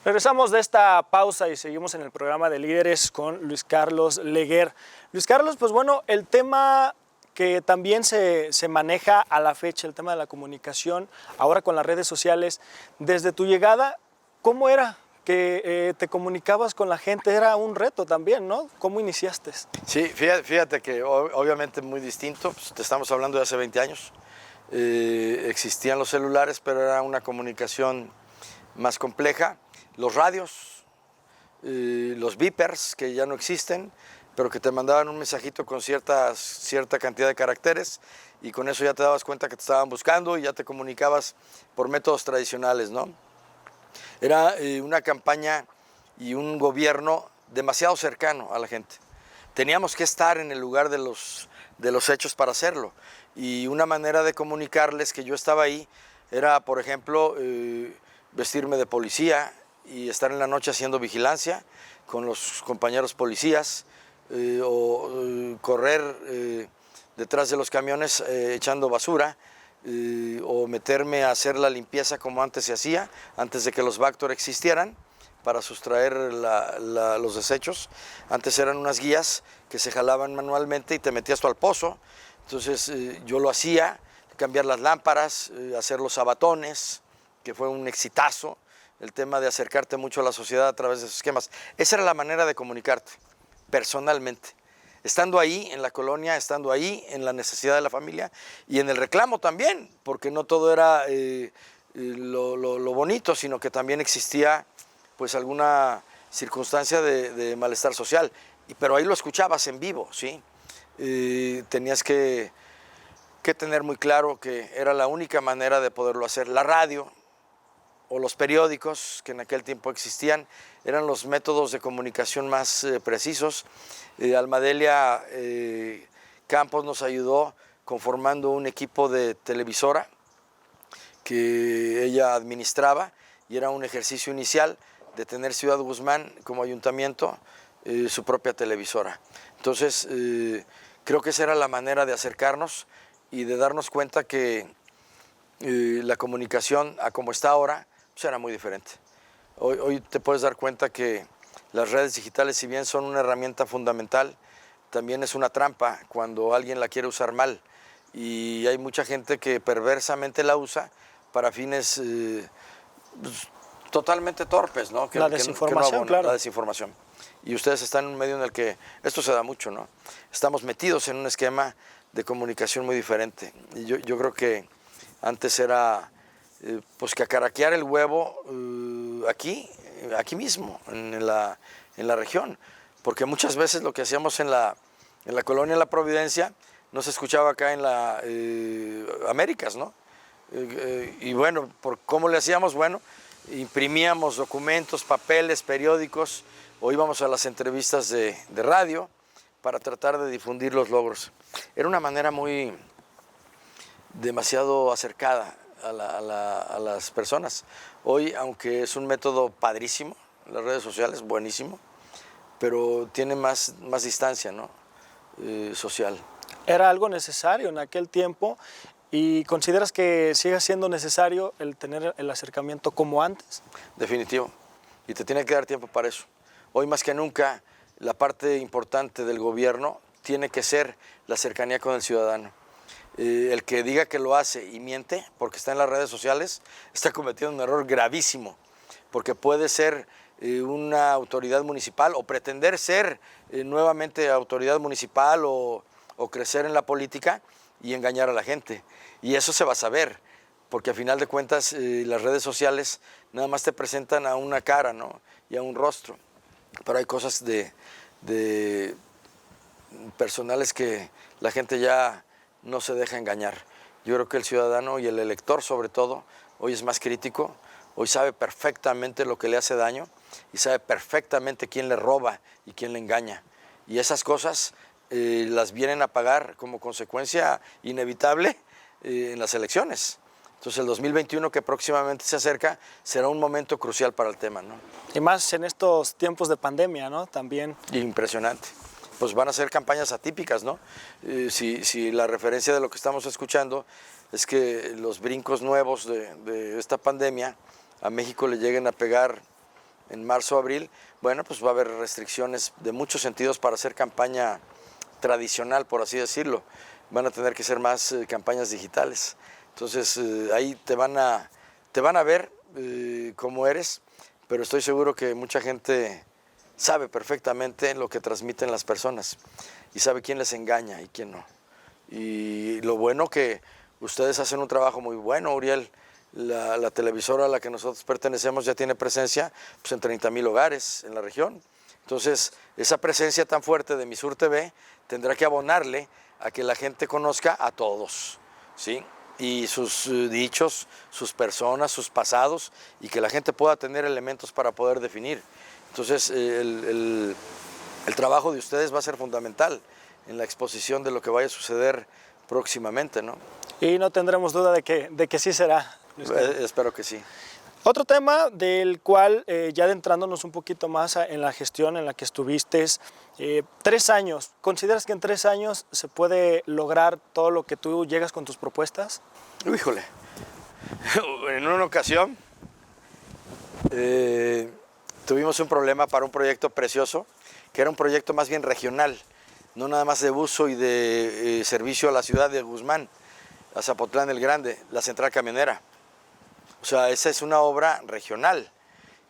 Regresamos de esta pausa y seguimos en el programa de Líderes con Luis Carlos Leguer. Luis Carlos, pues bueno, el tema que también se maneja a la fecha, el tema de la comunicación, ahora con las redes sociales, desde tu llegada, ¿cómo era que te comunicabas con la gente? Era un reto también, ¿no? ¿Cómo iniciaste? Sí, fíjate que obviamente muy distinto, pues, te estamos hablando de hace 20 años. Existían los celulares, pero era una comunicación más compleja. Los radios, los beepers, que ya no existen, pero que te mandaban un mensajito con cierta cantidad de caracteres y con eso ya te dabas cuenta que te estaban buscando y ya te comunicabas por métodos tradicionales, ¿no? Era una campaña y un gobierno demasiado cercano a la gente. Teníamos que estar en el lugar de los hechos para hacerlo. Y una manera de comunicarles que yo estaba ahí era, por ejemplo, vestirme de policía y estar en la noche haciendo vigilancia con los compañeros policías o correr detrás de los camiones echando basura o meterme a hacer la limpieza como antes se hacía, antes de que los Bactor existieran, para sustraer los desechos. Antes eran unas guías que se jalaban manualmente y te metías tú al pozo. Entonces yo lo hacía, cambiar las lámparas, hacer los sabatones, que fue un exitazo, el tema de acercarte mucho a la sociedad a través de esos esquemas. Esa era la manera de comunicarte, personalmente. Estando ahí en la colonia, estando ahí en la necesidad de la familia y en el reclamo también, porque no todo era lo bonito, sino que también existía pues alguna circunstancia de malestar social. Pero ahí lo escuchabas en vivo, ¿sí? Tenías que tener muy claro que era la única manera de poderlo hacer. La radio o los periódicos que en aquel tiempo existían eran los métodos de comunicación más precisos. Almadelia Campos nos ayudó conformando un equipo de televisora que ella administraba y era un ejercicio inicial de tener Ciudad Guzmán como ayuntamiento su propia televisora. Entonces creo que esa era la manera de acercarnos y de darnos cuenta que la comunicación a como está ahora pues era muy diferente. Hoy te puedes dar cuenta que las redes digitales, si bien son una herramienta fundamental, también es una trampa cuando alguien la quiere usar mal. Y hay mucha gente que perversamente la usa para fines pues, totalmente torpes, ¿no? La desinformación, claro. La desinformación. Y ustedes están en un medio en el que esto se da mucho, ¿no? Estamos metidos en un esquema de comunicación muy diferente. Y yo creo que antes era pues cacaraquear el huevo aquí mismo, en la región. Porque muchas veces lo que hacíamos en la colonia La Providencia no se escuchaba acá en la Américas, ¿no? Y bueno, ¿por cómo le hacíamos? Bueno, imprimíamos documentos, papeles, periódicos, o íbamos a las entrevistas de radio para tratar de difundir los logros. Era una manera demasiado acercada a las personas. Hoy, aunque es un método padrísimo, las redes sociales, buenísimo, pero tiene más distancia, ¿no? Social. Era algo necesario en aquel tiempo. ¿Y consideras que sigue siendo necesario el tener el acercamiento como antes? Definitivo. Y te tiene que dar tiempo para eso. Hoy más que nunca, la parte importante del gobierno tiene que ser la cercanía con el ciudadano. El que diga que lo hace y miente porque está en las redes sociales está cometiendo un error gravísimo, porque puede ser una autoridad municipal o pretender ser nuevamente autoridad municipal o crecer en la política y engañar a la gente. Y eso se va a saber, porque a final de cuentas las redes sociales nada más te presentan a una cara, ¿no? Y a un rostro. Pero hay cosas de personales que la gente ya no se deja engañar. Yo creo que el ciudadano y el elector sobre todo hoy es más crítico, hoy sabe perfectamente lo que le hace daño y sabe perfectamente quién le roba y quién le engaña. Y esas cosas las vienen a pagar como consecuencia inevitable en las elecciones. Entonces el 2021 que próximamente se acerca será un momento crucial para el tema, ¿no? Y más en estos tiempos de pandemia, ¿no? También. Impresionante. Pues van a ser campañas atípicas, ¿no? Si la referencia de lo que estamos escuchando es que los brincos nuevos de esta pandemia a México le lleguen a pegar en marzo, abril, bueno, pues va a haber restricciones de muchos sentidos para hacer campaña tradicional, por así decirlo. Van a tener que ser más campañas digitales. Entonces ahí te van a ver cómo eres, pero estoy seguro que mucha gente sabe perfectamente lo que transmiten las personas y sabe quién les engaña y quién no. Y lo bueno que ustedes hacen un trabajo muy bueno, Uriel. La televisora a la que nosotros pertenecemos ya tiene presencia pues, en 30,000 hogares en la región. Entonces, esa presencia tan fuerte de Misur TV tendrá que abonarle a que la gente conozca a todos, ¿sí? Y sus dichos, sus personas, sus pasados, y que la gente pueda tener elementos para poder definir. Entonces, el trabajo de ustedes va a ser fundamental en la exposición de lo que vaya a suceder próximamente, ¿no? Y no tendremos duda de que sí será. Espero que sí. Otro tema del cual, ya adentrándonos un poquito más en la gestión en la que estuviste, 3 años, ¿consideras que en 3 años se puede lograr todo lo que tú llegas con tus propuestas? Híjole, en una ocasión tuvimos un problema para un proyecto precioso, que era un proyecto más bien regional, no nada más de uso y de servicio a la ciudad de Guzmán, a Zapotlán el Grande, la central camionera. O sea, esa es una obra regional.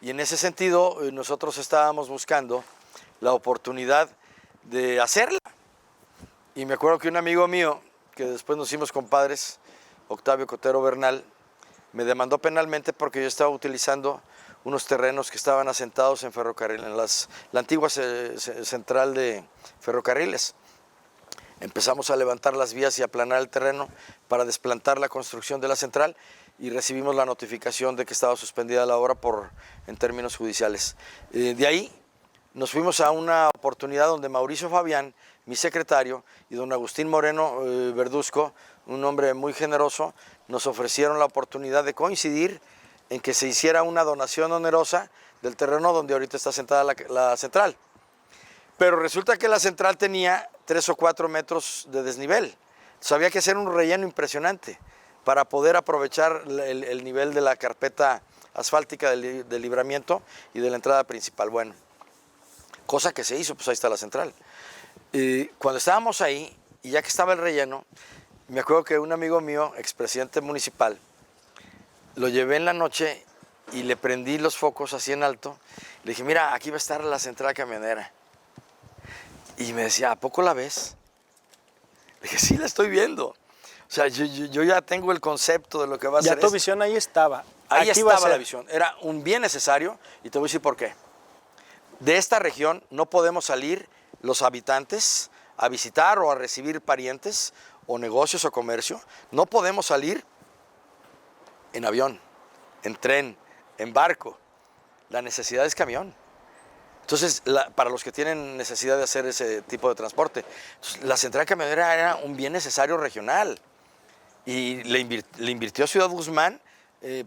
Y en ese sentido, nosotros estábamos buscando la oportunidad de hacerla. Y me acuerdo que un amigo mío, que después nos hicimos compadres, Octavio Cotero Bernal, me demandó penalmente porque yo estaba utilizando unos terrenos que estaban asentados en ferrocarril, en la antigua central de ferrocarriles. Empezamos a levantar las vías y aplanar el terreno para desplantar la construcción de la central y recibimos la notificación de que estaba suspendida la obra en términos judiciales. De ahí nos fuimos a una oportunidad donde Mauricio Fabián, mi secretario, y don Agustín Moreno Verduzco, un hombre muy generoso, nos ofrecieron la oportunidad de coincidir en que se hiciera una donación onerosa del terreno donde ahorita está sentada la central. Pero resulta que la central tenía 3 o 4 metros de desnivel. Entonces había que hacer un relleno impresionante para poder aprovechar el nivel de la carpeta asfáltica del libramiento y de la entrada principal. Bueno, cosa que se hizo, pues ahí está la central. Cuando estábamos ahí, y ya que estaba el relleno, me acuerdo que un amigo mío, expresidente municipal, lo llevé en la noche y le prendí los focos así en alto. Le dije, mira, aquí va a estar la central camionera. Y me decía, ¿a poco la ves? Le dije, sí, la estoy viendo. O sea, yo ya tengo el concepto de lo que va a ser. Ya tu visión ahí estaba. Ahí estaba la visión. Era un bien necesario y te voy a decir por qué. De esta región no podemos salir los habitantes a visitar o a recibir parientes o negocios o comercio. No podemos salir en avión, en tren, en barco. La necesidad es camión. Entonces, para los que tienen necesidad de hacer ese tipo de transporte, la central camionera era un bien necesario regional y le invirtió Ciudad Guzmán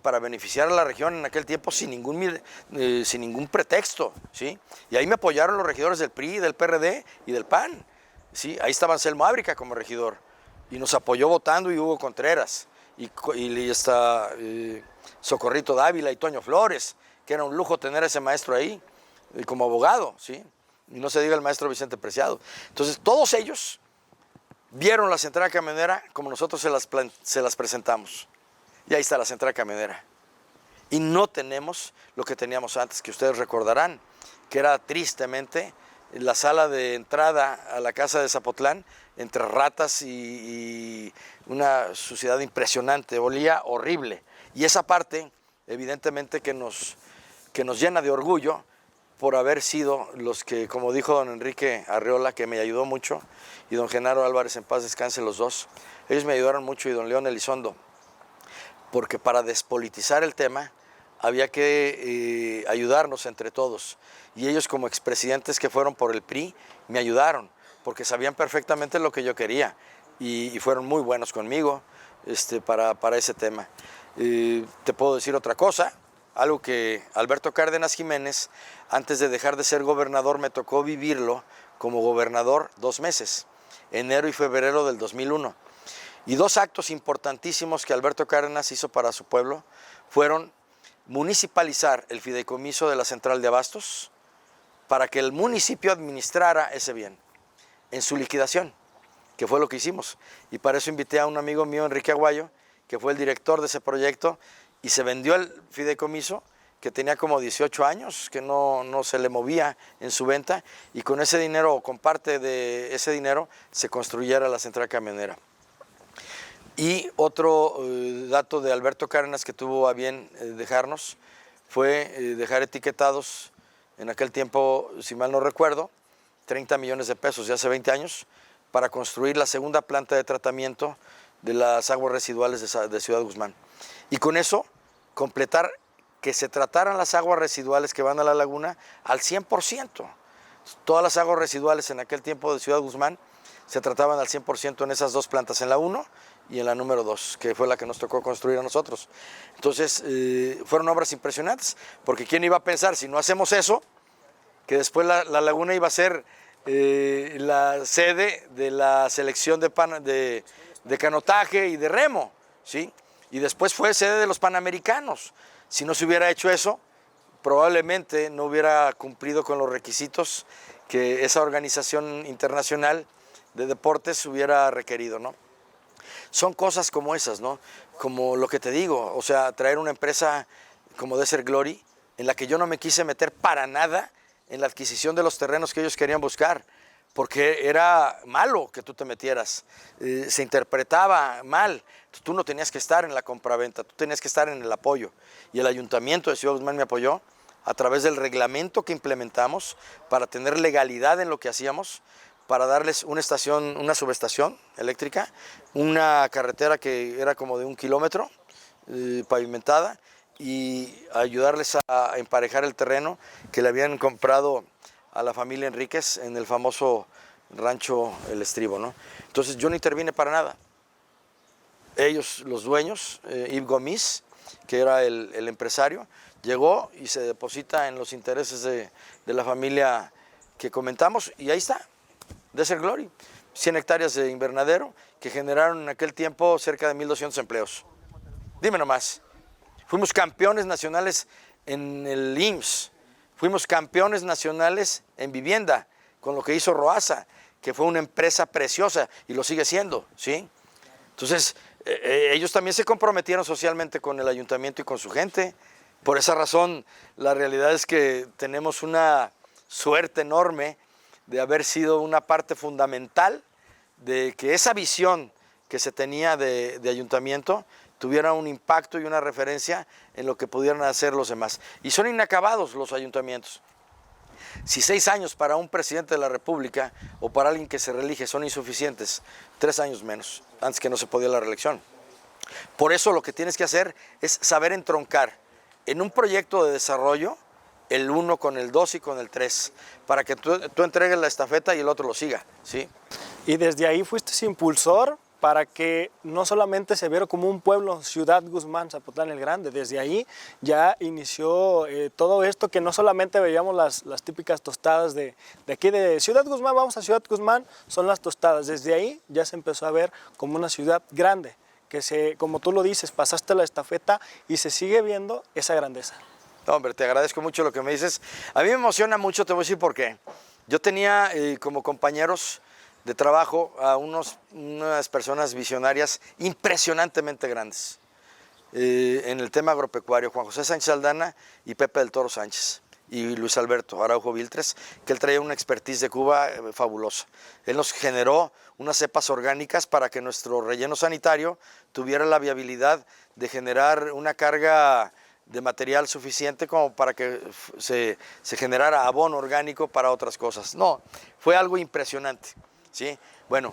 para beneficiar a la región en aquel tiempo sin ningún pretexto, ¿sí? Y ahí me apoyaron los regidores del PRI, del PRD y del PAN, ¿sí? Ahí estaba Anselmo Ábrica como regidor y nos apoyó votando y Hugo Contreras y está Socorrito Dávila y Toño Flores, que era un lujo tener a ese maestro ahí como abogado, ¿sí? Y no se diga el maestro Vicente Preciado. Entonces, todos ellos vieron la central camionera como nosotros se las presentamos. Y ahí está la central camionera. Y no tenemos lo que teníamos antes, que ustedes recordarán, que era tristemente la sala de entrada a la casa de Zapotlán, entre ratas y una suciedad impresionante, olía horrible. Y esa parte, evidentemente, que nos llena de orgullo, por haber sido los que, como dijo don Enrique Arreola, que me ayudó mucho, y don Genaro Álvarez, en paz descanse los dos, ellos me ayudaron mucho, y don León Elizondo, porque para despolitizar el tema había que ayudarnos entre todos, y ellos como expresidentes que fueron por el PRI me ayudaron, porque sabían perfectamente lo que yo quería, y fueron muy buenos conmigo para ese tema. Te puedo decir otra cosa, algo que Alberto Cárdenas Jiménez, antes de dejar de ser gobernador, me tocó vivirlo como gobernador 2 meses, enero y febrero del 2001. Y 2 actos importantísimos que Alberto Cárdenas hizo para su pueblo fueron municipalizar el fideicomiso de la central de abastos para que el municipio administrara ese bien en su liquidación, que fue lo que hicimos. Y para eso invité a un amigo mío, Enrique Aguayo, que fue el director de ese proyecto, y se vendió el fideicomiso, que tenía como 18 años, que no se le movía en su venta, y con ese dinero, o con parte de ese dinero, se construyera la central camionera. Y otro dato de Alberto Cárdenas que tuvo a bien dejarnos fue dejar etiquetados en aquel tiempo, si mal no recuerdo, 30 millones de pesos de hace 20 años para construir la segunda planta de tratamiento de las aguas residuales de Ciudad Guzmán. Y con eso completar que se trataran las aguas residuales que van a la laguna al 100%. Todas las aguas residuales en aquel tiempo de Ciudad Guzmán se trataban al 100% en esas dos plantas, en la 1 y en la número 2, que fue la que nos tocó construir a nosotros. Entonces, fueron obras impresionantes, porque ¿quién iba a pensar, si no hacemos eso, que después la laguna iba a ser la sede de la selección de canotaje y de remo, ¿sí? Y después fue sede de los Panamericanos. Si no se hubiera hecho eso, probablemente no hubiera cumplido con los requisitos que esa organización internacional de deportes hubiera requerido, ¿no? Son cosas como esas, ¿no? Como lo que te digo, o sea, traer una empresa como Desert Glory, en la que yo no me quise meter para nada en la adquisición de los terrenos que ellos querían buscar, porque era malo que tú te metieras, se interpretaba mal. Tú no tenías que estar en la compraventa, tú tenías que estar en el apoyo. Y el Ayuntamiento de Ciudad Guzmán me apoyó a través del reglamento que implementamos para tener legalidad en lo que hacíamos, para darles una subestación eléctrica, una carretera que era como de 1 kilómetro, pavimentada, y ayudarles a emparejar el terreno que le habían comprado a la familia Enríquez en el famoso rancho El Estribo, ¿no? Entonces yo no intervine para nada. Ellos, los dueños, Yves Gomis, que era el empresario, llegó y se deposita en los intereses de la familia que comentamos, y ahí está, Desert Glory, 100 hectáreas de invernadero que generaron en aquel tiempo cerca de 1,200 empleos. Dime nomás, fuimos campeones nacionales en el IMSS, fuimos campeones nacionales en vivienda, con lo que hizo Roasa, que fue una empresa preciosa y lo sigue siendo, ¿sí? Entonces, ellos también se comprometieron socialmente con el ayuntamiento y con su gente. Por esa razón, la realidad es que tenemos una suerte enorme de haber sido una parte fundamental de que esa visión que se tenía de ayuntamiento tuviera un impacto y una referencia en lo que pudieran hacer los demás. Y son inacabados los ayuntamientos. Si 6 años para un presidente de la República o para alguien que se reelige son insuficientes, 3 años menos, antes que no se podía la reelección. Por eso lo que tienes que hacer es saber entroncar en un proyecto de desarrollo el 1 con el 2 y con el 3, para que tú entregues la estafeta y el otro lo siga, ¿sí? Y desde ahí fuiste impulsor para que no solamente se viera como un pueblo, Ciudad Guzmán, Zapotlán el Grande. Desde ahí ya inició todo esto, que no solamente veíamos las típicas tostadas de aquí de Ciudad Guzmán, vamos a Ciudad Guzmán, son las tostadas. Desde ahí ya se empezó a ver como una ciudad grande, que como tú lo dices, pasaste la estafeta y se sigue viendo esa grandeza. No, hombre, te agradezco mucho lo que me dices. A mí me emociona mucho, te voy a decir por qué. Yo tenía como compañeros de trabajo a unas personas visionarias impresionantemente grandes en el tema agropecuario, Juan José Sánchez Aldana y Pepe del Toro Sánchez, y Luis Alberto Araujo Viltres, que él traía una expertise de Cuba fabulosa. Él nos generó unas cepas orgánicas para que nuestro relleno sanitario tuviera la viabilidad de generar una carga de material suficiente como para que se generara abono orgánico para otras cosas. No, fue algo impresionante, ¿sí? Bueno,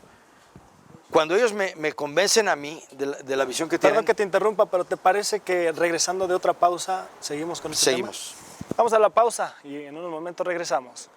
cuando ellos me convencen a mí de la visión que tienen... Perdón que te interrumpa, pero ¿te parece que regresando de otra pausa seguimos con este tema? Seguimos. Vamos a la pausa y en unos momentos regresamos.